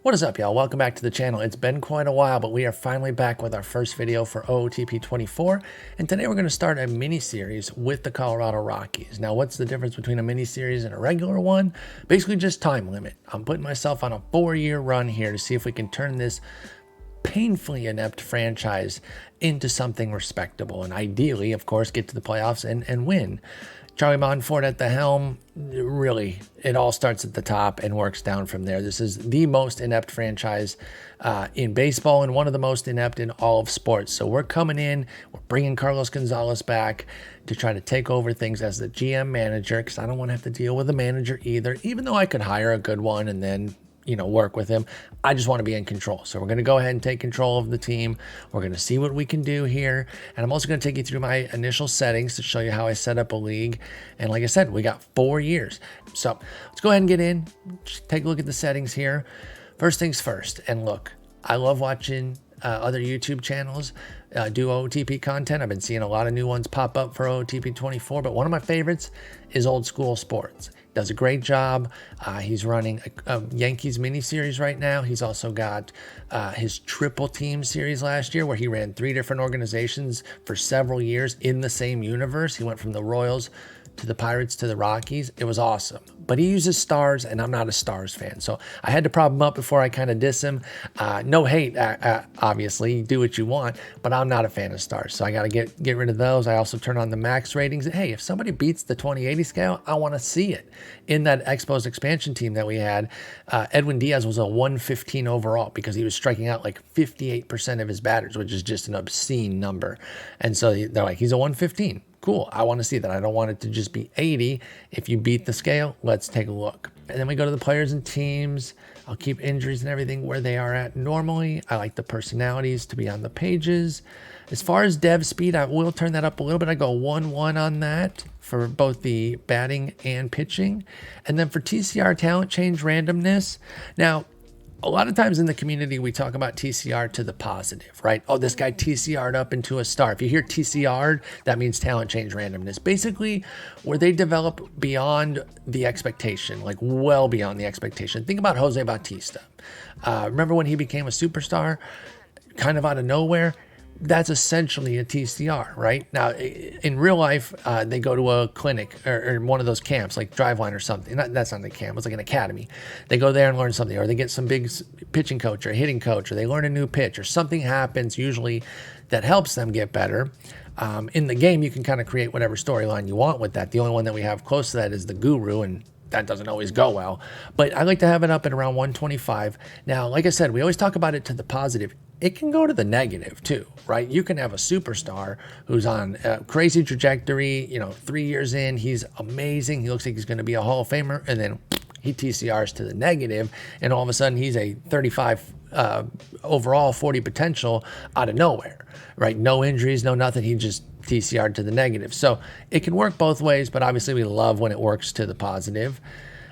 What is up, y'all? Welcome back to the channel. It's been quite a while, but we are finally back with our first video for OOTP 24, and today we're going to start a mini-series with the Colorado Rockies. Now, what's the difference between a mini-series and a regular one? Basically, just time limit. I'm putting myself on a 4-year run here to see if we can turn this painfully inept franchise into something respectable, and ideally, of course, get to the playoffs and win. Charlie Monfort at the helm, really, it all starts at the top and works down from there. This is the most inept franchise in baseball and one of the most inept in all of sports. So we're coming in, we're bringing Carlos Gonzalez back to try to take over things as the GM manager, because I don't want to have to deal with a manager either, even though I could hire a good one and then work with him. I just want to be in control. So we're going to go ahead and take control of the team. We're going to see what we can do here. And I'm also going to take you through my initial settings to show you how I set up a league. And like I said, we got 4 years. So let's go ahead and get in, just take a look at the settings here. First things first. And look, I love watching other YouTube channels do OOTP content. I've been seeing a lot of new ones pop up for OOTP 24, but one of my favorites is Old School Sports. Does a great job. He's running a Yankees mini series right now. He's also got his triple team series last year where he ran 3 different organizations for several years in the same universe. He went from the Royals to the Pirates to the Rockies. It was awesome. But he uses stars, and I'm not a stars fan. So I had to prop him up before I kind of diss him. No hate, obviously. Do what you want, but I'm not a fan of stars. So I got to get rid of those. I also turn on the max ratings. Hey, if somebody beats the 2080 scale, I want to see it. In that Expos expansion team that we had, Edwin Diaz was a 115 overall because he was striking out like 58% of his batters, which is just an obscene number. And so they're like, he's a 115. Cool. I want to see that. I don't want it to just be 80. If you beat the scale, let's take a look. And then we go to the players and teams. I'll keep injuries and everything where they are at normally. I like the personalities to be on the pages. As far as dev speed, I will turn that up a little bit. I go 1-1 on that for both the batting and pitching. And then for TCR talent change randomness. Now, a lot of times in the community, we talk about TCR to the positive, right? Oh, this guy TCR'd up into a star. If you hear TCR'd, that means talent change randomness. Basically, where they develop beyond the expectation, like well beyond the expectation. Think about Jose Bautista. Remember when he became a superstar, kind of out of nowhere? That's essentially a TCR, right? Now, in real life, they go to a clinic or one of those camps, like Driveline or something. That's not a camp. It's like an academy. They go there and learn something, or they get some big pitching coach or hitting coach, or they learn a new pitch, or something happens usually that helps them get better. In the game, you can kind of create whatever storyline you want with that. The only one that we have close to that is the Guru, and that doesn't always go well. But I like to have it up at around 125. Now, like I said, we always talk about it to the positive. It can go to the negative too, right? You can have a superstar who's on a crazy trajectory, 3 years in, he's amazing. He looks like he's going to be a Hall of Famer, and then he TCRs to the negative, and all of a sudden he's a 35 overall, 40 potential out of nowhere, right? No injuries, no nothing. He just TCR'd to the negative. So it can work both ways, but obviously we love when it works to the positive.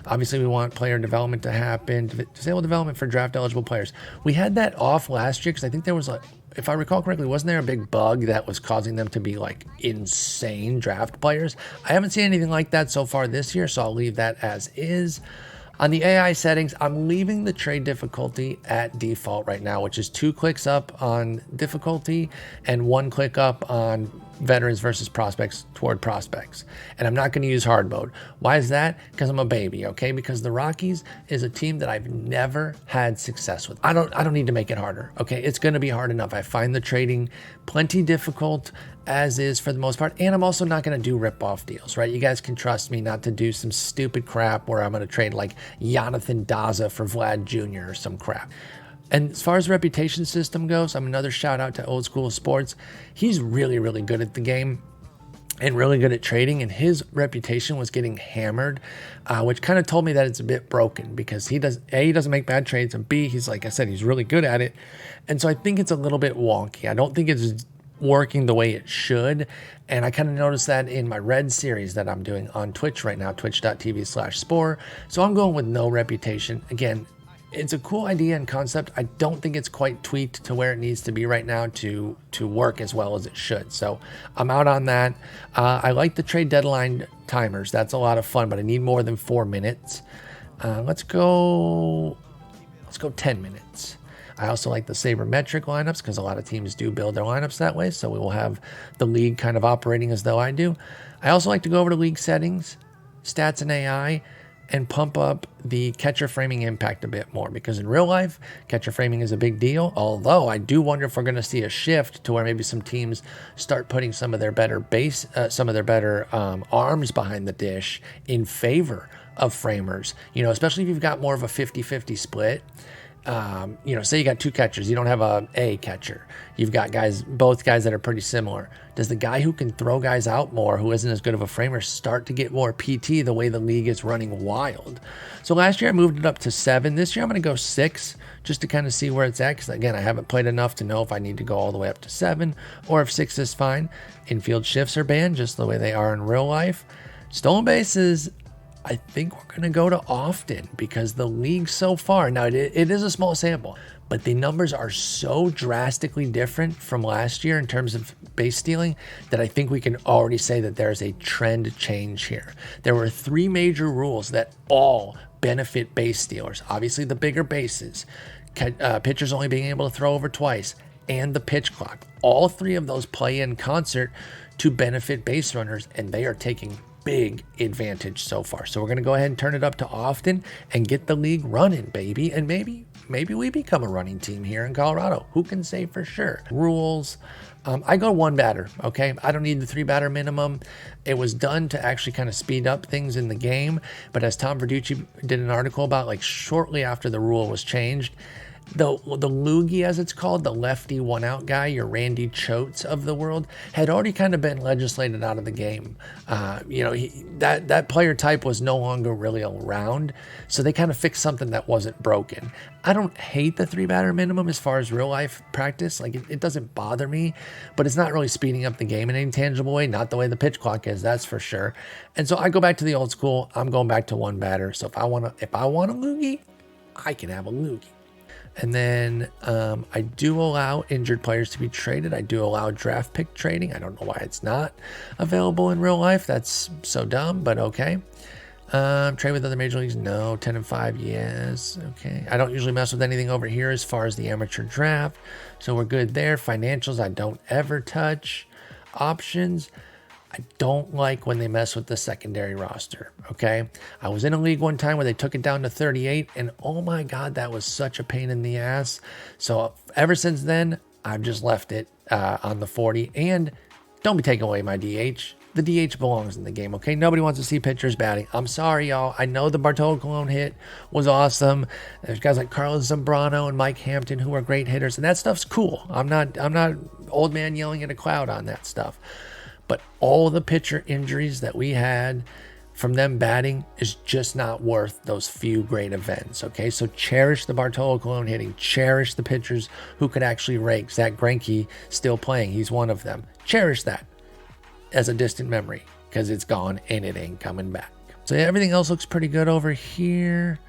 Obviously, we want player development to happen, disable development for draft eligible players. We had that off last year because I think there was, if I recall correctly, wasn't there a big bug that was causing them to be like insane draft players? I haven't seen anything like that so far this year, so I'll leave that as is. On the AI settings, I'm leaving the trade difficulty at default right now, which is 2 clicks up on difficulty and 1 click up on veterans versus prospects toward prospects. And I'm not going to use hard mode. Why is that? Because I'm a baby, okay? Because the Rockies is a team that I've never had success with. I don't need to make it harder, okay? It's going to be hard enough. I find the trading plenty difficult as is for the most part. And I'm also not going to do rip-off deals, right? You guys can trust me not to do some stupid crap where I'm going to trade like Jonathan Daza for Vlad Jr. or some crap. And as far as reputation system goes, I'm another shout out to Old School Sports. He's really, really good at the game and really good at trading, and his reputation was getting hammered, which kind of told me that it's a bit broken because he doesn't make bad trades, and B, he's, like I said, he's really good at it. And so I think it's a little bit wonky. I don't think it's working the way it should, and I kind of noticed that in my red series that I'm doing on Twitch right now, twitch.tv/Spore. So I'm going with no reputation. Again, it's a cool idea and concept. I don't think it's quite tweaked to where it needs to be right now to work as well as it should. So I'm out on that. I like the trade deadline timers. That's a lot of fun, but I need more than 4 minutes. Let's go go 10 minutes. I also like the sabermetric lineups because a lot of teams do build their lineups that way. So we will have the league kind of operating as though I do. I also like to go over to league settings, stats and AI, and pump up the catcher framing impact a bit more, because in real life, catcher framing is a big deal. Although I do wonder if we're going to see a shift to where maybe some teams start putting some of their better arms behind the dish in favor of framers, especially if you've got more of a 50-50 split. Say you got two catchers, you don't have a catcher. You've got both guys that are pretty similar. Does the guy who can throw guys out more, who isn't as good of a framer, start to get more PT the way the league is running wild? So last year I moved it up to 7. This year I'm going to go 6 just to kind of see where it's at. Because again, I haven't played enough to know if I need to go all the way up to 7 or if 6 is fine. Infield shifts are banned just the way they are in real life. Stolen bases, I think we're going to go to often, because the league so far, now it is a small sample, but the numbers are so drastically different from last year in terms of base stealing that I think we can already say that there's a trend change here. There were 3 major rules that all benefit base stealers. Obviously the bigger bases, pitchers only being able to throw over twice, and the pitch clock. All 3 of those play in concert to benefit base runners, and they are taking big advantage so far. So we're going to go ahead and turn it up to often and get the league running, baby. And maybe we become a running team here in Colorado. Who can say for sure? Rules. I go 1 batter. Okay. I don't need the 3 batter minimum. It was done to actually kind of speed up things in the game. But as Tom Verducci did an article about, like shortly after the rule was changed, the loogie, as it's called, the lefty 1-out guy, your Randy Choates of the world, had already kind of been legislated out of the game. That player type was no longer really around, so they kind of fixed something that wasn't broken. I don't hate the 3 batter minimum as far as real life practice. Like it doesn't bother me, but it's not really speeding up the game in any tangible way. Not the way the pitch clock is, that's for sure. And so I go back to the old school. I'm going back to 1 batter. So if I want a loogie, I can have a loogie. And then I do allow injured players to be traded. I do allow draft pick trading. I don't know why it's not available in real life. That's so dumb, but okay. Trade with other major leagues? No. 10 and 5, yes. Okay. I don't usually mess with anything over here as far as the amateur draft. So we're good there. Financials, I don't ever touch. Options, I don't like when they mess with the secondary roster, okay? I was in a league one time where they took it down to 38, and oh my God, that was such a pain in the ass. So ever since then, I've just left it on the 40, and don't be taking away my DH. The DH belongs in the game, okay? Nobody wants to see pitchers batting. I'm sorry, y'all. I know the Bartolo Colon hit was awesome. There's guys like Carlos Zambrano and Mike Hampton who are great hitters, and that stuff's cool. I'm not old man yelling at a cloud on that stuff. But all the pitcher injuries that we had from them batting is just not worth those few great events, okay? So cherish the Bartolo Colon hitting. Cherish the pitchers who could actually rake. Zach Greinke still playing. He's one of them. Cherish that as a distant memory, because it's gone and it ain't coming back. So yeah, everything else looks pretty good over here.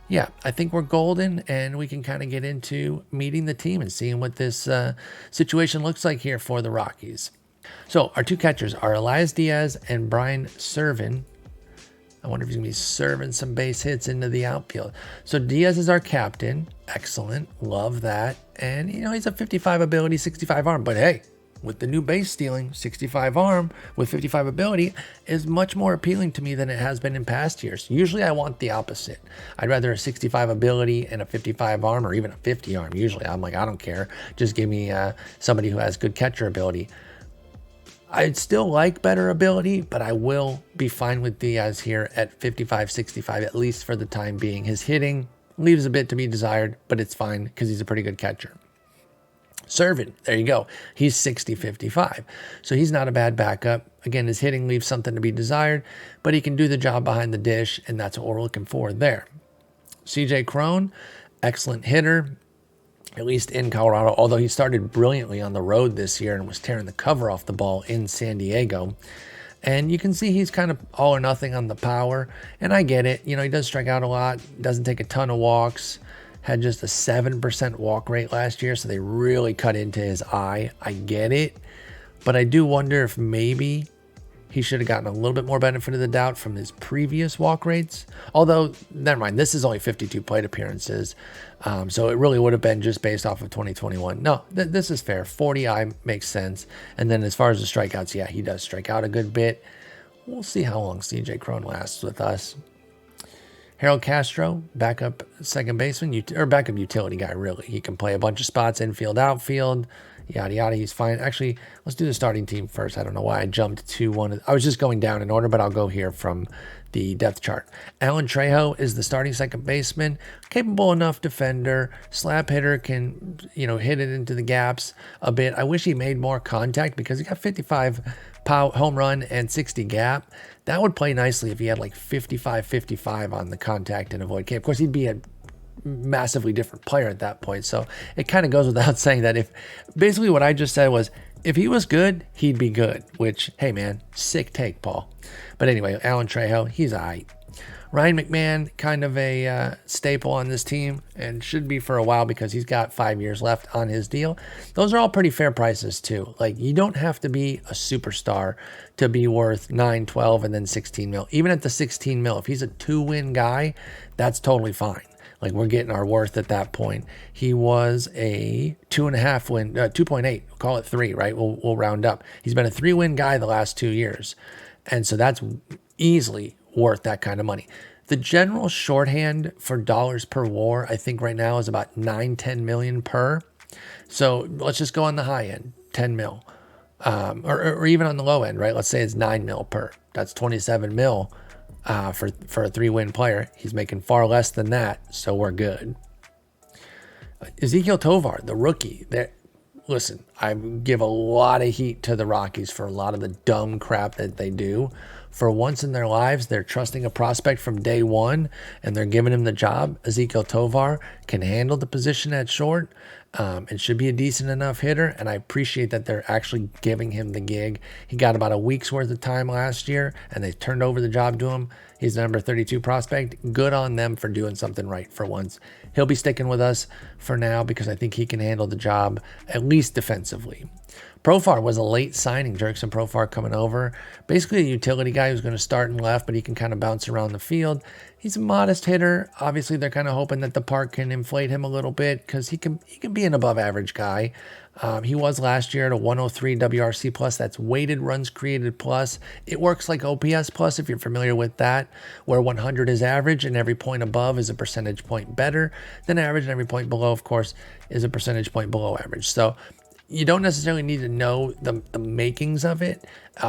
Yeah, I think we're golden, and we can kind of get into meeting the team and seeing what this situation looks like here for the Rockies. So our 2 catchers are Elias Diaz and Brian Servin. I wonder if he's going to be serving some base hits into the outfield. So Diaz is our captain. Excellent. Love that. And, he's a 55 ability, 65 arm. But hey, with the new base stealing, 65 arm with 55 ability is much more appealing to me than it has been in past years. Usually I want the opposite. I'd rather a 65 ability and a 55 arm, or even a 50 arm. Usually I'm like, I don't care. Just give me somebody who has good catcher ability. I'd still like better ability, but I will be fine with Diaz here at 55, 65, at least for the time being. His hitting leaves a bit to be desired, but it's fine because he's a pretty good catcher. Servin, there you go. He's 60, 55. So he's not a bad backup. Again, his hitting leaves something to be desired, but he can do the job behind the dish, and that's what we're looking for there. CJ Cron, excellent hitter, at least in Colorado, although he started brilliantly on the road this year and was tearing the cover off the ball in San Diego. And you can see he's kind of all or nothing on the power, and I get it. He does strike out a lot, doesn't take a ton of walks, had just a 7% walk rate last year, so they really cut into his eye. I get it, but I do wonder if maybe he should have gotten a little bit more benefit of the doubt from his previous walk rates. Although, never mind, this is only 52 plate appearances. So it really would have been just based off of 2021. No, this is fair. 40 makes sense. And then as far as the strikeouts, yeah, he does strike out a good bit. We'll see how long CJ Cron lasts with us. Harold Castro, backup second baseman, or backup utility guy, really. He can play a bunch of spots, infield, outfield, yada, yada. He's fine. Actually, let's do the starting team first. I don't know why I jumped to one. I was just going down in order, but I'll go here from the depth chart. Alan Trejo is the starting second baseman, capable enough defender, slap hitter, can, hit it into the gaps a bit. I wish he made more contact because he got 55 home run and 60 gap. That would play nicely if he had like 55-55 on the contact and avoid K. Of course, he'd be a massively different player at that point. So it kind of goes without saying that basically what I just said was, if he was good, he'd be good, which, hey man, sick take, Paul. But anyway, Alan Trejo, he's all right. Ryan McMahon, kind of a staple on this team and should be for a while because he's got 5 years left on his deal. Those are all pretty fair prices too. Like, you don't have to be a superstar to be worth 9, 12, and then 16 mil. Even at the 16 mil, if he's a 2-win guy, that's totally fine. Like, we're getting our worth at that point. He was a 2.5 win, 2.8, call it 3, right? We'll round up. He's been a 3-win guy the last 2 years. And so that's easily worth that kind of money. The general shorthand for dollars per WAR, I think right now is about 9-10 million per. So let's just go on the high end, 10 mil, or even on the low end, right? Let's say it's 9 mil per. That's 27 mil for a 3-win player. He's making far less than that, so we're good. Ezequiel Tovar, the rookie, listen, I give a lot of heat to the Rockies for a lot of the dumb crap that they do. For once in their lives, they're trusting a prospect from day one, and they're giving him the job. Ezequiel Tovar can handle the position at short and should be a decent enough hitter, and I appreciate that they're actually giving him the gig. He got about a week's worth of time last year, and they turned over the job to him. He's the number 32 prospect. Good on them for doing something right for once. He'll be sticking with us for now because I think he can handle the job, at least defensively. Profar was a late signing. Jurickson Profar coming over. Basically a utility guy who's going to start in left, but he can kind of bounce around the field. He's a modest hitter. Obviously, they're kind of hoping that the park can inflate him a little bit because he can be an above-average guy. He was last year at a 103 WRC plus. That's weighted runs created plus. It works like OPS plus if you're familiar with that, where 100 is average and every point above is a percentage point better than average, and every point below, of course, is a percentage point below average. So you don't necessarily need to know the makings of it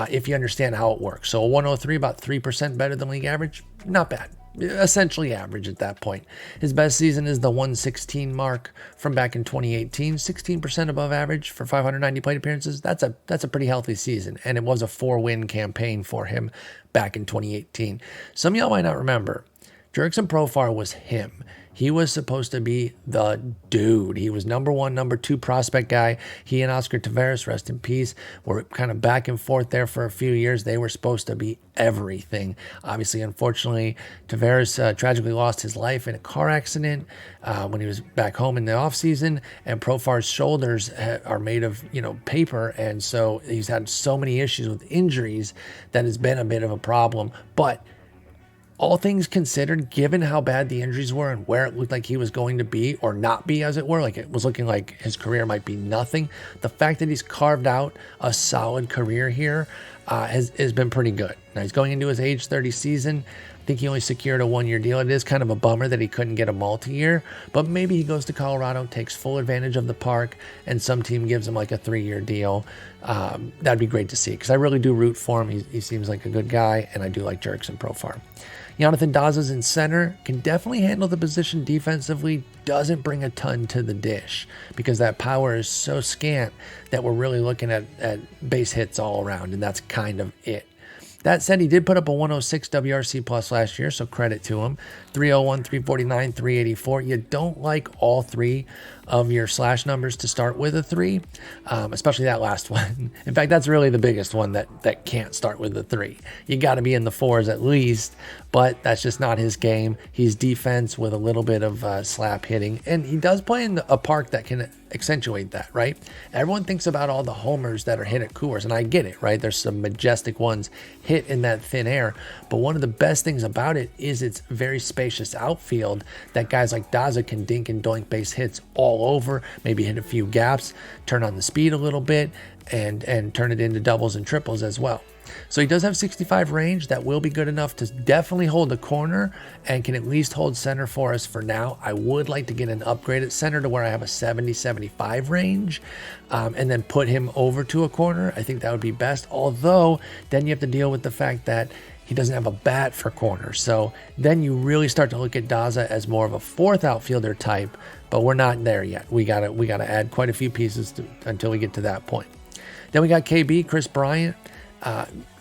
if you understand how it works. So a 103, about 3% better than league average, not bad. Essentially average at that point. His best season is the 116 mark from back in 2018, 16% above average for 590 plate appearances. That's a pretty healthy season, and it was a 4-win campaign for him back in 2018. Some of y'all might not remember, Jurickson Profar was him. He was supposed to be the dude. He was number 1, number 2 prospect guy. He and Oscar Taveras, rest in peace, were kind of back and forth there for a few years. They were supposed to be everything. Obviously, unfortunately, Taveras tragically lost his life in a car accident when he was back home in the offseason, and Profar's shoulders are made of, paper, and so he's had so many issues with injuries that has been a bit of a problem. But all things considered, given how bad the injuries were and where it looked like he was going to be, or not be, as it were, like it was looking like his career might be nothing, the fact that he's carved out a solid career here has been pretty good. Now, he's going into his age 30 season. I think he only secured a 1-year deal. It is kind of a bummer that he couldn't get a multi-year, but maybe he goes to Colorado, takes full advantage of the park, and some team gives him like a 3-year deal. That'd be great to see, because I really do root for him. He seems like a good guy, and I do like Jurickson Profar. Jonathan Daza's in center, can definitely handle the position defensively, doesn't bring a ton to the dish because that power is so scant that we're really looking at base hits all around, and that's kind of it. That said, he did put up a 106 WRC plus last year, so credit to him. 301, 349, 384. You don't like all three of your slash numbers to start with a 3, especially that last one. In fact, that's really the biggest one that can't start with a 3. You got to be in the 4s at least, but that's just not his game. He's defense with a little bit of slap hitting, and he does play in a park that can accentuate that, right? Everyone thinks about all the homers that are hit at Coors, and I get it, right? There's some majestic ones hit in that thin air, but one of the best things about it is its very spacious outfield that guys like Daza can dink and doink base hits all over, maybe hit a few gaps, turn on the speed a little bit, and turn it into doubles and triples as well. So he does have 65 range. That will be good enough to definitely hold the corner and can at least hold center for us for now. I would like to get an upgrade at center to where I have a 70-75 range, and then put him over to a corner. I think that would be best. Although then you have to deal with the fact that he doesn't have a bat for corner. So then you really start to look at Daza as more of a 4th outfielder type, but we're not there yet. We gotta add quite a few pieces until we get to that point. Then we got KB, Chris Bryant.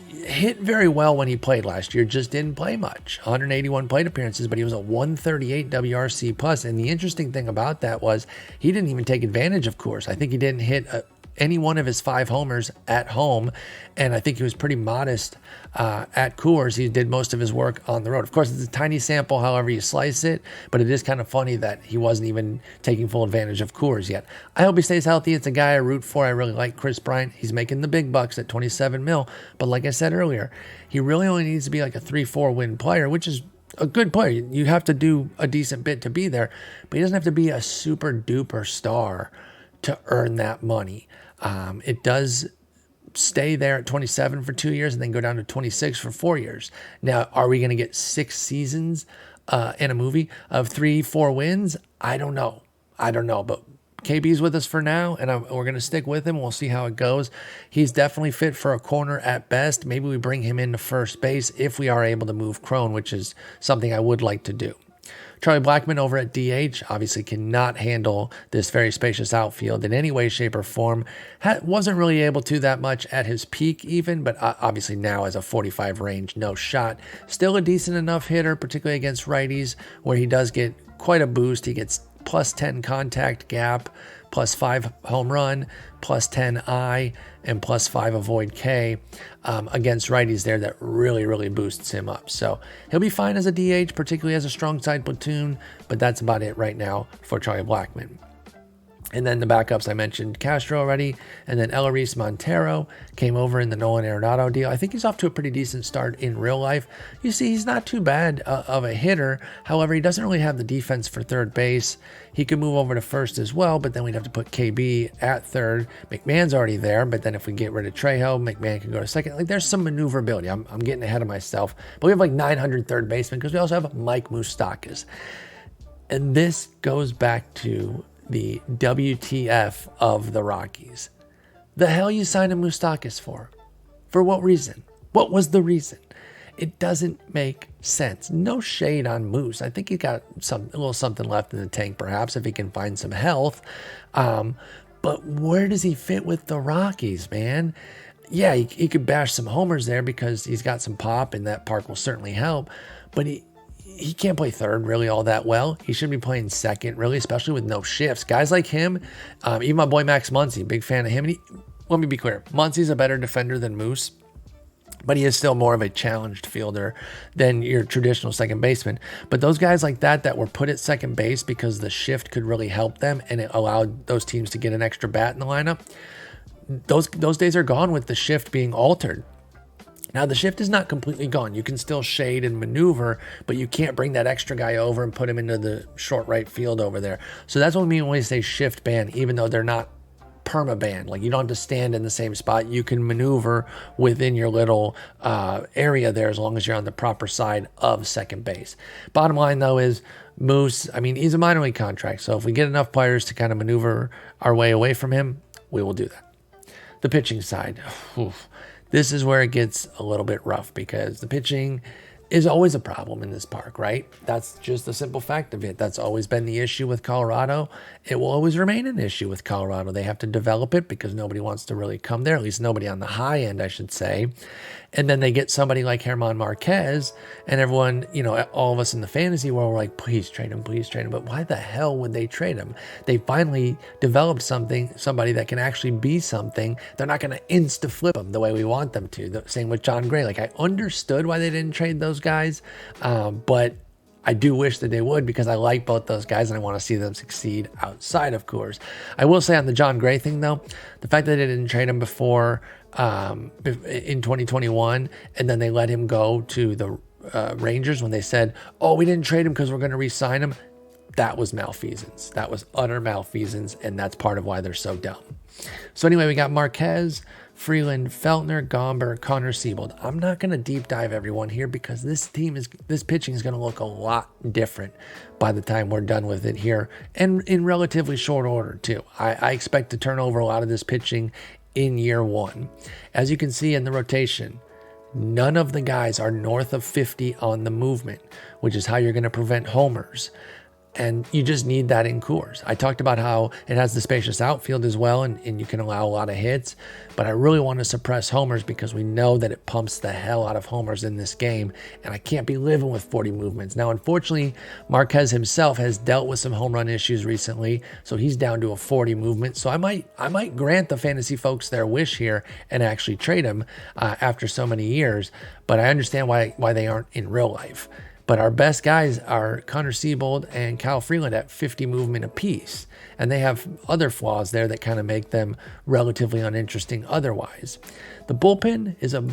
Hit very well when he played last year, just didn't play much. 181 plate appearances, but he was a 138 WRC plus. And the interesting thing about that was he didn't even take advantage of Coors. I think he didn't hit any one of his 5 homers at home, and I think he was pretty modest at Coors. He did most of his work on the road. Of course, it's a tiny sample however you slice it, but it is kind of funny that he wasn't even taking full advantage of Coors yet. I hope he stays healthy. It's a guy I root for. I really like Chris Bryant. He's making the big bucks at 27 mil, but like I said earlier, he really only needs to be like a 3-4 win player, which is a good player. You have to do a decent bit to be there, but he doesn't have to be a super duper star to earn that money. It does stay there at 27 for 2 years and then go down to 26 for 4 years. Now, are we going to get 6 seasons in a movie of 3-4 wins? I don't know, but KB's with us for now, and we're going to stick with him. We'll see how it goes. He's definitely fit for a corner at best. Maybe we bring him into first base if we are able to move Crone, which is something I would like to do. Charlie Blackmon over at DH obviously cannot handle this very spacious outfield in any way, shape, or form. Wasn't really able to that much at his peak even, but obviously now as a 45 range, no shot. Still a decent enough hitter, particularly against righties, where he does get quite a boost. He gets plus 10 contact gap, plus 5 home run, plus 10 I, and plus 5 avoid K against righties there. That really, really boosts him up. So he'll be fine as a DH, particularly as a strong side platoon, but that's about it right now for Charlie Blackmon. And then the backups, I mentioned Castro already, and then Eleris Montero came over in the Nolan Arenado deal. I think he's off to a pretty decent start in real life. You see, he's not too bad of a hitter. However, he doesn't really have the defense for third base. He could move over to first as well, but then we'd have to put KB at third. McMahon's already there, but then if we get rid of Trejo, McMahon can go to second. Like, there's some maneuverability. I'm getting ahead of myself. But we have like 900 third basemen because we also have Mike Moustakas. And this goes back to the WTF of the Rockies. The hell you signed a Moustakas for? For what reason? What was the reason? It doesn't make sense. No shade on Moose. I think he got a little something left in the tank, perhaps, if he can find some health. But where does he fit with the Rockies, man? Yeah, he could bash some homers there because he's got some pop, and that park will certainly help. But he can't play third really all that well. He should be playing second, really, especially with no shifts. Guys like him, even my boy Max Muncy, big fan of him. And let me be clear, Muncy's a better defender than Moose, but he is still more of a challenged fielder than your traditional second baseman. But those guys like that were put at second base because the shift could really help them and it allowed those teams to get an extra bat in the lineup. Those days are gone with the shift being altered. Now, the shift is not completely gone. You can still shade and maneuver, but you can't bring that extra guy over and put him into the short right field over there. So that's what we mean when we say shift ban, even though they're not perma-ban. Like, you don't have to stand in the same spot. You can maneuver within your little area there as long as you're on the proper side of second base. Bottom line, though, is Moose, I mean, he's a minor league contract. So if we get enough players to kind of maneuver our way away from him, we will do that. The pitching side, this is where it gets a little bit rough because the pitching is always a problem in this park, right? That's just the simple fact of it. That's always been the issue with Colorado. It will always remain an issue with Colorado. They have to develop it because nobody wants to really come there, at least nobody on the high end, I should say. And then they get somebody like German Marquez, and everyone, you know, all of us in the fantasy world were like, please trade him, please trade him. But why the hell would they trade him? They finally developed somebody that can actually be something. They're not going to insta-flip him the way we want them to. The same with John Gray. Like, I understood why they didn't trade those guys, but I do wish that they would, because I like both those guys and I want to see them succeed outside of Coors. I will say on the John Gray thing, though, the fact that they didn't trade him before in 2021, and then they let him go to the Rangers when they said, oh, we didn't trade him because we're going to re-sign him. That was malfeasance. That was utter malfeasance, and that's part of why they're so dumb. So anyway, we got Marquez, Freeland, Feltner, Gomber, Connor Siebold. I'm not going to deep dive everyone here because this pitching is going to look a lot different by the time we're done with it here, and in relatively short order too. I expect to turn over a lot of this pitching in year one. As you can see in the rotation, none of the guys are north of 50 on the movement, which is how you're going to prevent homers. And you just need that in Coors. I talked about how it has the spacious outfield as well, and you can allow a lot of hits, but I really want to suppress homers because we know that it pumps the hell out of homers in this game, and I can't be living with 40 movements. Now, unfortunately, Marquez himself has dealt with some home run issues recently, so he's down to a 40 movement. So I might grant the fantasy folks their wish here and actually trade him after so many years, but I understand why they aren't in real life. But our best guys are Connor Siebold and Kyle Freeland at 50 movement apiece. And they have other flaws there that kind of make them relatively uninteresting otherwise. The bullpen is a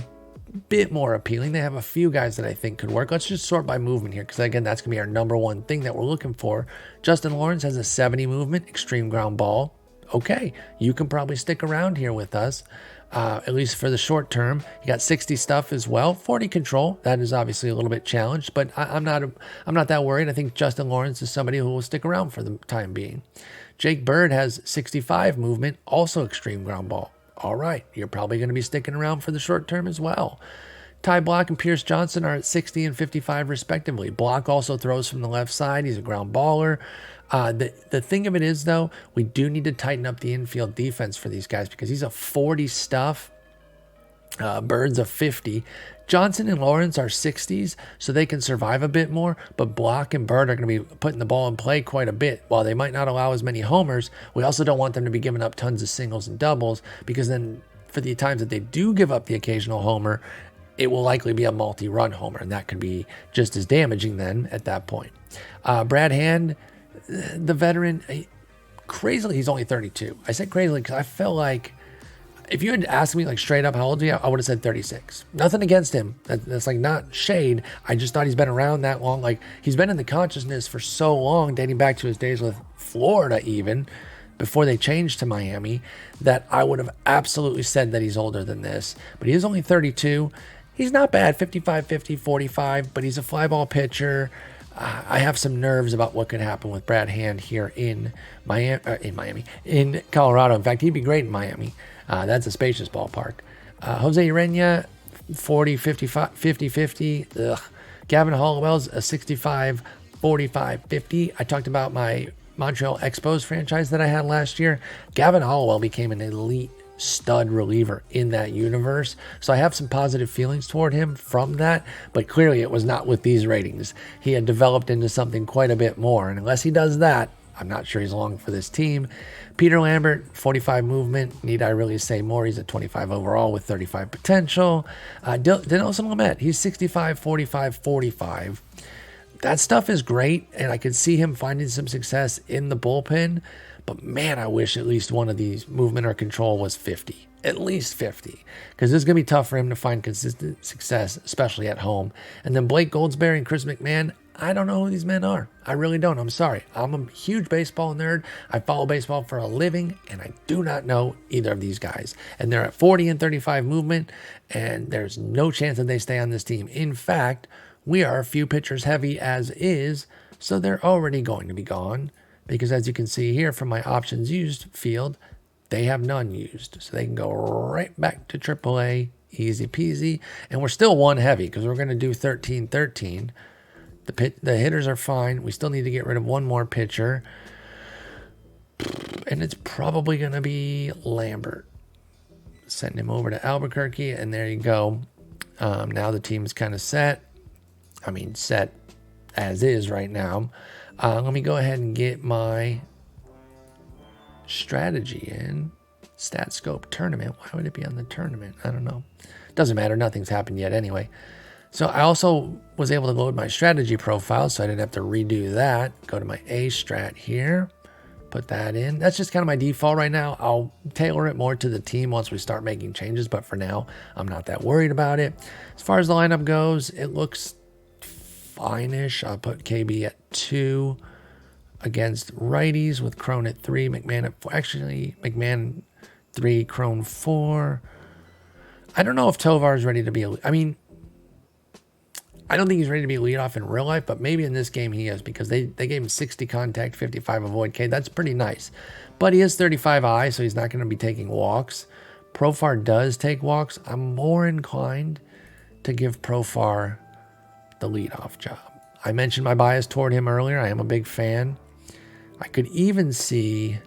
bit more appealing. They have a few guys that I think could work. Let's just sort by movement here, because again, that's going to be our number one thing that we're looking for. Justin Lawrence has a 70 movement, extreme ground ball. Okay, you can probably stick around here with us. At least for the short term. You got 60 stuff as well. 40 control. That is obviously a little bit challenged, but I'm not that worried. I think Justin Lawrence is somebody who will stick around for the time being. Jake Bird has 65 movement, also extreme ground ball. All right, you're probably going to be sticking around for the short term as well. Ty Block and Pierce Johnson are at 60 and 55 respectively. Block also throws from the left side. He's a ground baller. The thing of it is, though, we do need to tighten up the infield defense for these guys because he's a 40 stuff. Bird's a 50. Johnson and Lawrence are 60s, so they can survive a bit more, but Block and Bird are going to be putting the ball in play quite a bit. While they might not allow as many homers, we also don't want them to be giving up tons of singles and doubles, because then for the times that they do give up the occasional homer, it will likely be a multi-run homer, and that could be just as damaging then at that point. Brad Hand, the veteran, crazily, he's only 32. I said crazily because I felt like if you had asked me like straight up how old are you, I would have said 36. Nothing against him. That's like not shade. I just thought he's been around that long. Like, he's been in the consciousness for so long, dating back to his days with Florida even, before they changed to Miami, that I would have absolutely said that he's older than this. But he is only 32. He's not bad, 55, 50, 45, but he's a fly ball pitcher. I have some nerves about what could happen with Brad Hand here in Colorado. In fact, he'd be great in Miami. That's a spacious ballpark. Jose Urena, 40, 55, 50, 50. Ugh. Gavin Hallowell's a 65, 45, 50. I talked about my Montreal Expos franchise that I had last year. Gavin Hallowell became an elite stud reliever in that universe, so I have some positive feelings toward him from that, but clearly it was not with these ratings. He had developed into something quite a bit more, and unless he does that, I'm not sure he's long for this team. Peter Lambert, 45 movement. Need I really say more? He's at 25 overall with 35 potential. Dinelson Lamet, he's 65, 45, 45. That stuff is great, and I could see him finding some success in the bullpen. But man, I wish at least one of these movement or control was 50. At least 50. Because this is going to be tough for him to find consistent success, especially at home. And then Blake Goldsberry and Chris McMahon, I don't know who these men are. I really don't. I'm sorry. I'm a huge baseball nerd. I follow baseball for a living, and I do not know either of these guys. And they're at 40 and 35 movement, and there's no chance that they stay on this team. In fact, we are a few pitchers heavy as is, so they're already going to be gone. Because as you can see here from my options used field, they have none used. So they can go right back to AAA Easy peasy. And we're still one heavy because we're going to do 13-13. The hitters are fine. We still need to get rid of one more pitcher. And it's probably going to be Lambert. Sending him over to Albuquerque, and there you go. Now the team's kind of set. I mean, set as is right now. Let me go ahead and get my strategy in. StatScope tournament. Why would it be on the tournament? I don't know. Doesn't matter. Nothing's happened yet anyway. So I also was able to load my strategy profile, so I didn't have to redo that. Go to my A strat here. Put that in. That's just kind of my default right now. I'll tailor it more to the team once we start making changes, but for now, I'm not that worried about it. As far as the lineup goes, it looks fine-ish. I'll put KB at 2 against righties with Crone at 3, McMahon at 4. Actually, McMahon 3, Crone 4. I don't know if Tovar is ready to be I mean, I don't think he's ready to be leadoff in real life, but maybe in this game he is because they gave him 60 contact, 55 avoid K. That's pretty nice. But he is 35 I, so he's not going to be taking walks. Profar does take walks. I'm more inclined to give Profar the leadoff job. I mentioned my bias toward him earlier. I am a big fan. I could even see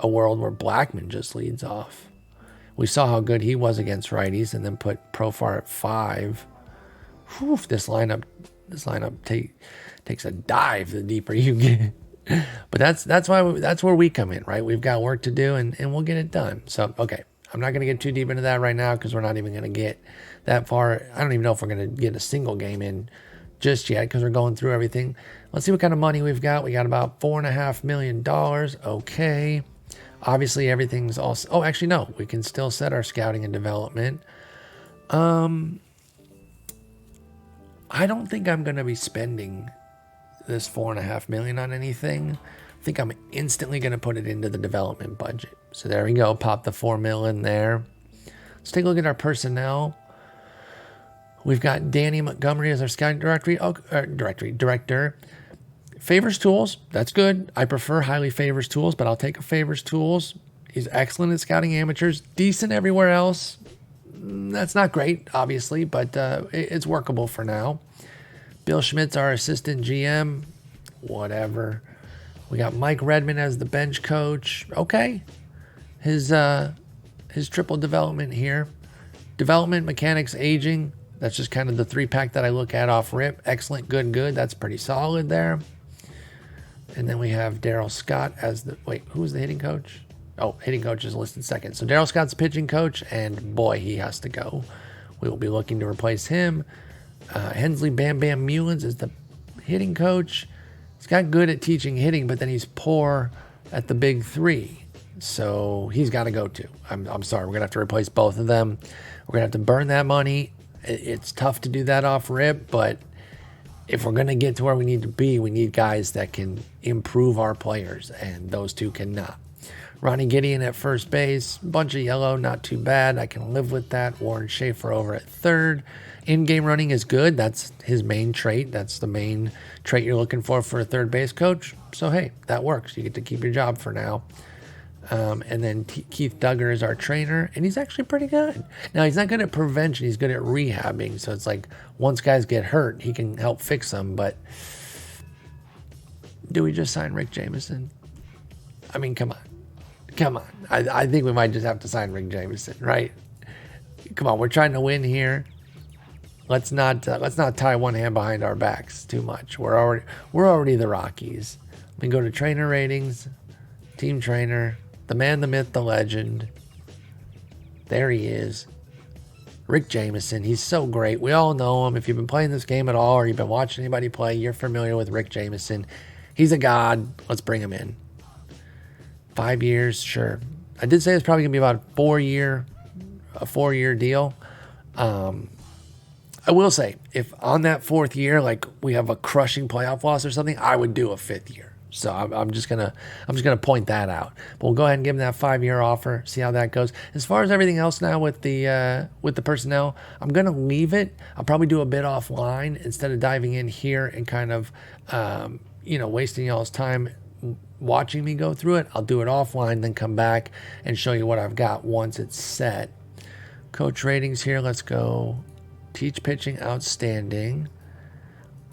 a world where Blackman just leads off. We saw how good he was against righties and then put Profar at 5. Whew, this lineup takes a dive the deeper you get. But that's where we come in, right? We've got work to do and we'll get it done. So, okay, I'm not going to get too deep into that right now because we're not even going to get that far. I don't even know if we're going to get a single game in just yet because we're going through everything. Let's see what kind of money we've got. We got about $4.5 million. Okay. Obviously, everything's also... Oh, actually, no. We can still set our scouting and development. I don't think I'm going to be spending this $4.5 million on anything. I think I'm instantly going to put it into the development budget. So there we go. Pop the $4 million in there. Let's take a look at our personnel. We've got Danny Montgomery as our scouting director. Favors tools. That's good. I prefer highly favors tools, but I'll take a favors tools. He's excellent at scouting amateurs. Decent everywhere else. That's not great, obviously, but it's workable for now. Bill Schmidt's our assistant GM. Whatever. We got Mike Redmond as the bench coach. Okay. His triple development here. Development, mechanics, aging. That's just kind of the 3-pack that I look at off rip. Excellent, good, good. That's pretty solid there. And then we have Daryl Scott as the... Wait, who was the hitting coach? Oh, hitting coach is listed second. So Daryl Scott's pitching coach, and boy, he has to go. We will be looking to replace him. Hensley Bam Bam Mullins is the hitting coach. He's got good at teaching hitting, but then he's poor at the big 3. So he's got to go too. I'm sorry. We're going to have to replace both of them. We're going to have to burn that money. It's tough to do that off rip, but if we're going to get to where we need to be, we need guys that can improve our players, and those two cannot. Ronnie Gideon at first base, bunch of yellow, not too bad. I can live with that. Warren Schaefer over at third. In-game running is good. That's his main trait. That's the main trait you're looking for a third base coach. So, hey, that works. You get to keep your job for now. And then Keith Duggar is our trainer, and he's actually pretty good. Now, he's not good at prevention. He's good at rehabbing. So it's like once guys get hurt, he can help fix them. But do we just sign Rick Jameson? I mean, come on. Come on. I think we might just have to sign Rick Jameson, right? Come on, we're trying to win here. Let's not tie one hand behind our backs too much. We're already the Rockies. We go to trainer ratings, team trainer, the man, the myth, the legend. There he is. Rick Jameson. He's so great. We all know him. If you've been playing this game at all or you've been watching anybody play, you're familiar with Rick Jameson. He's a god. Let's bring him in. 5 years, sure. I did say it's probably going to be about a 4-year deal. I will say, if on that 4th year, like we have a crushing playoff loss or something, I would do a 5th year. So I'm just gonna point that out. But we'll go ahead and give him that 5-year offer. See how that goes. As far as everything else now with the personnel, I'm gonna leave it. I'll probably do a bit offline instead of diving in here and kind of wasting y'all's time watching me go through it. I'll do it offline, then come back and show you what I've got once it's set. Coach ratings here. Let's go. Teach pitching, outstanding.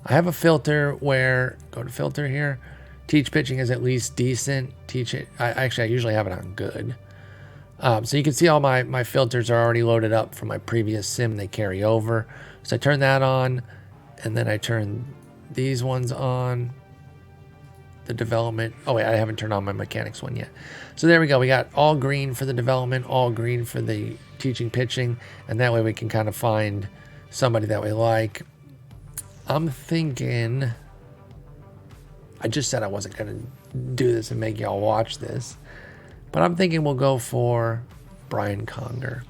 I have a filter where, go to filter here. Teach pitching is at least decent. Teach it. I usually have it on good. So you can see all my filters are already loaded up from my previous sim. They carry over. So I turn that on, and then I turn these ones on. The development. Oh wait, I haven't turned on my mechanics one yet. So there we go. We got all green for the development, all green for the teaching pitching, and that way we can kind of find somebody that we like. I'm thinking, I just said I wasn't going to do this and make y'all watch this, but I'm thinking we'll go for Brian Conger.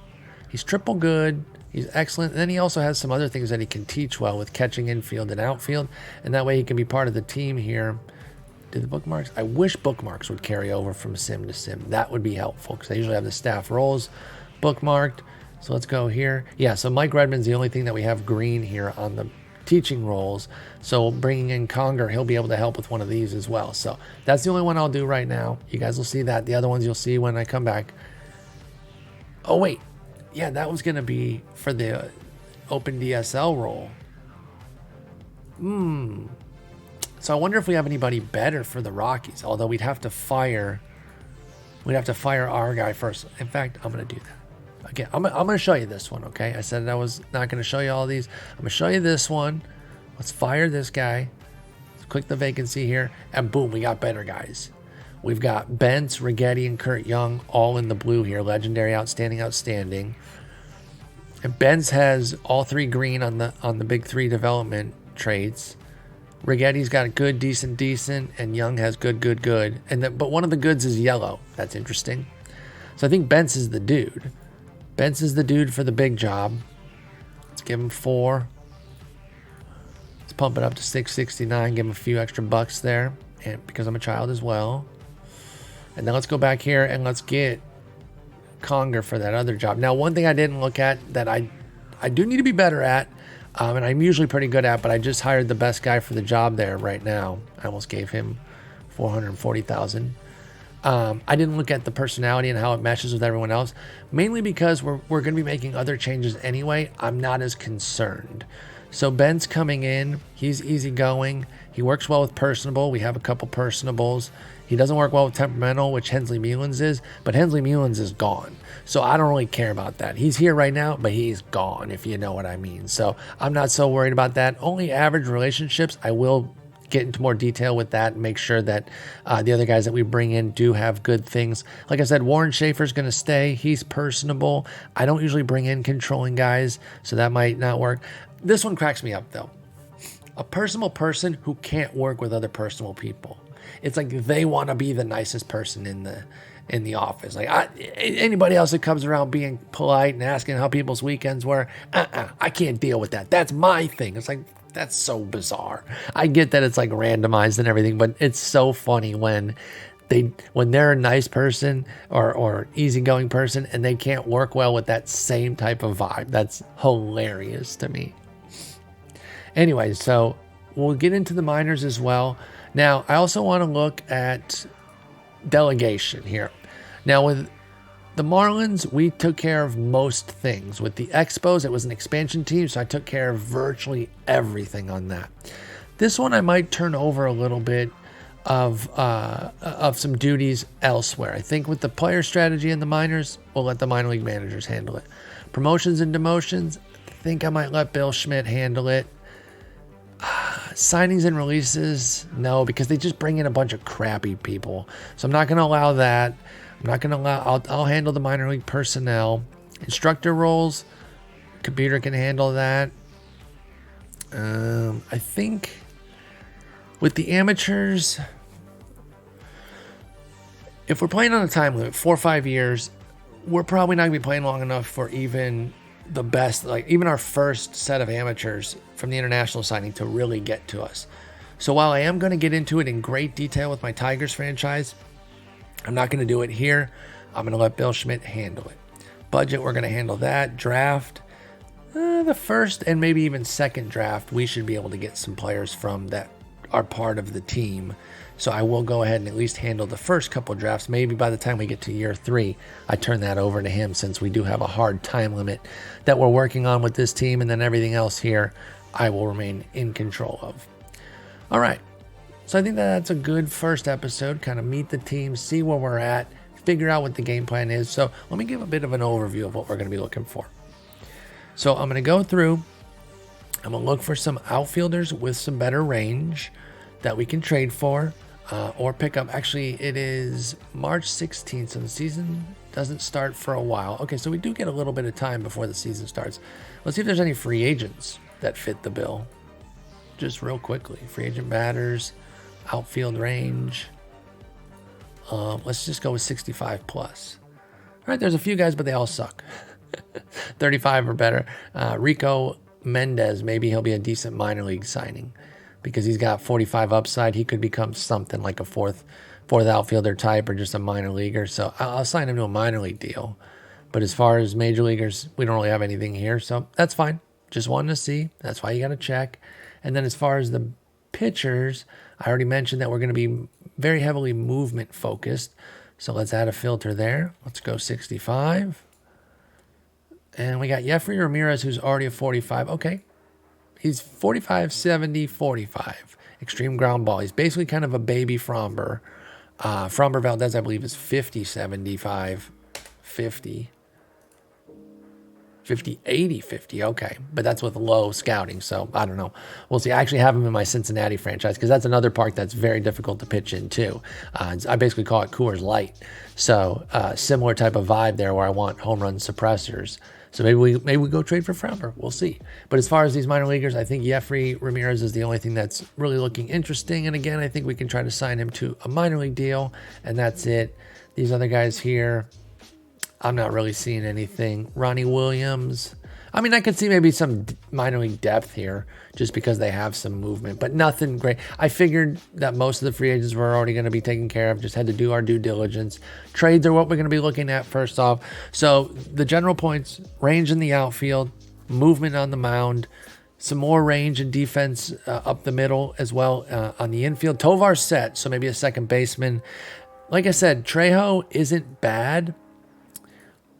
He's triple good. He's excellent. And then he also has some other things that he can teach well with catching, infield, and outfield, and that way he can be part of the team here. Did the bookmarks? I wish bookmarks would carry over from sim to sim. That would be helpful because I usually have the staff roles bookmarked. So let's go here. Yeah, so Mike Redmond's the only thing that we have green here on the teaching roles. So bringing in Conger, he'll be able to help with one of these as well. So that's the only one I'll do right now. You guys will see that. The other ones you'll see when I come back. Oh, wait. Yeah, that was going to be for the Open DSL role. So I wonder if we have anybody better for the Rockies. Although we'd have to fire our guy first. In fact, I'm going to do that. Again, I'm going to show you this one, okay? I said I was not going to show you all these. I'm going to show you this one. Let's fire this guy. Let's click the vacancy here. And boom, we got better guys. We've got Bentz, Righetti, and Kurt Young all in the blue here. Legendary, outstanding, outstanding. And Bentz has all three green on the big three development traits. Righetti's got good, decent, decent, and Young has good, good, good. But one of the goods is yellow. That's interesting. So I think Bentz is the dude. Bentz is the dude for the big job. Let's give him 4. Let's pump it up to 669. Give him a few extra bucks there, and because I'm a child as well. And then let's go back here and let's get Conger for that other job. Now, one thing I didn't look at that I do need to be better at, and I'm usually pretty good at, but I just hired the best guy for the job there right now. I almost gave him $440,000. I didn't look at the personality and how it meshes with everyone else, mainly because we're going to be making other changes anyway. I'm not as concerned. So Ben's coming in. He's easygoing. He works well with personable. We have a couple personables. He doesn't work well with temperamental, which Hensley Mullins is, but Hensley Mullins is gone. So I don't really care about that. He's here right now, but he's gone, if you know what I mean. So I'm not so worried about that. Only average relationships. I will get into more detail with that and make sure that the other guys that we bring in do have good things. Like I said, Warren Schaefer's going to stay. He's personable. I don't usually bring in controlling guys, so that might not work. This one cracks me up, though. A personable person who can't work with other personable people. It's like they want to be the nicest person in the office. Like anybody else that comes around being polite and asking how people's weekends were, I can't deal with that. That's my thing. It's like, that's so bizarre. I get that it's like randomized and everything, but it's so funny when they're a nice person or easygoing person and they can't work well with that same type of vibe. That's hilarious to me. Anyway, so we'll get into the minors as well. Now, I also want to look at delegation here. Now, with the Marlins, we took care of most things. With the Expos, it was an expansion team, so I took care of virtually everything on that. This one, I might turn over a little bit of some duties elsewhere. I think with the player strategy in the minors, we'll let the minor league managers handle it. Promotions and demotions, I think I might let Bill Schmidt handle it. Signings and releases, no, because they just bring in a bunch of crappy people. So I'm not going to allow that. I'm not going to allow, I'll handle the minor league personnel. Instructor roles, computer can handle that. I think with the amateurs, if we're playing on a time limit, 4 or 5 years, we're probably not going to be playing long enough for even the best, like even our first set of amateurs from the international signing to really get to us. So while I am going to get into it in great detail with my Tigers franchise, I'm not going to do it here. I'm going to let Bill Schmidt handle it. Budget, we're going to handle that. Draft, the first and maybe even second draft, we should be able to get some players from that are part of the team So I will go ahead and at least handle the first couple drafts. Maybe by the time we get to year 3, I turn that over to him, since we do have a hard time limit that we're working on with this team. And then everything else here, I will remain in control of. All right. So I think that's a good first episode. Kind of meet the team, see where we're at, figure out what the game plan is. So let me give a bit of an overview of what we're going to be looking for. So I'm going to go through. I'm going to look for some outfielders with some better range that we can trade for or pick up. Actually, it is March 16th, so the season doesn't start for a while. Okay, so we do get a little bit of time before the season starts. Let's see if there's any free agents that fit the bill. Just real quickly. Free agent batters, outfield range. Let's just go with 65 plus. All right, there's a few guys, but they all suck. 35 or better. Rico Mendez, maybe he'll be a decent minor league signing because he's got 45 upside. He could become something like a fourth outfielder type or just a minor leaguer. So I'll sign him to a minor league deal. But as far as major leaguers, we don't really have anything here. So that's fine. Just wanted to see. That's why you got to check. And then as far as the pitchers, I already mentioned that we're going to be very heavily movement focused. So let's add a filter there. Let's go 65. And we got Jeffrey Ramirez, who's already a 45. Okay. He's 45, 70, 45. Extreme ground ball. He's basically kind of a baby Fromber. Fromber Valdez, I believe, is 50, 75, 50. 50, 80, 50. Okay. But that's with low scouting. So I don't know. We'll see. I actually have him in my Cincinnati franchise because that's another park that's very difficult to pitch in too. I basically call it Coors Light. So similar type of vibe there where I want home run suppressors. So maybe we go trade for Fromber. We'll see. But as far as these minor leaguers, I think Jeffrey Ramirez is the only thing that's really looking interesting. And again, I think we can try to sign him to a minor league deal. And that's it. These other guys here, I'm not really seeing anything. Ronnie Williams. I mean, I could see maybe some minor league depth here just because they have some movement, but nothing great. I figured that most of the free agents were already going to be taken care of. Just had to do our due diligence. Trades are what we're going to be looking at first off. So the general points, range in the outfield, movement on the mound, some more range and defense up the middle as well on the infield. Tovar's set, so maybe a second baseman. Like I said, Trejo isn't bad,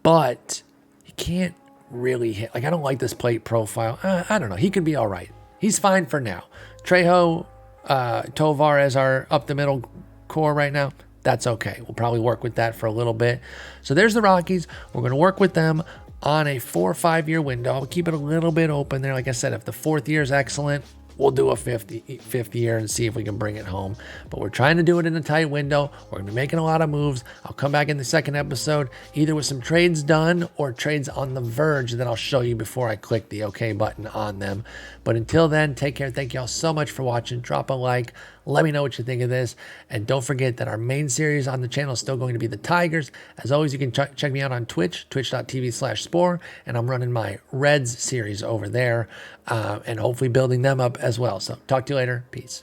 but he can't really hit. Like, I don't like this plate profile. I don't know. He could be all right. He's fine for now. Trejo, Tovar as our up the middle core right now. That's okay. We'll probably work with that for a little bit. So there's the Rockies. We're going to work with them on a 4 or 5 year window. I'll keep it a little bit open there. Like I said, if the 4th year is excellent, we'll do a fifth year and see if we can bring it home. But we're trying to do it in a tight window. We're going to be making a lot of moves. I'll come back in the second episode, either with some trades done or trades on the verge that I'll show you before I click the OK button on them. But until then, take care. Thank you all so much for watching. Drop a like. Let me know what you think of this. And don't forget that our main series on the channel is still going to be the Tigers. As always, you can check me out on Twitch, twitch.tv/Spore. And I'm running my Reds series over there and hopefully building them up as well. So talk to you later. Peace.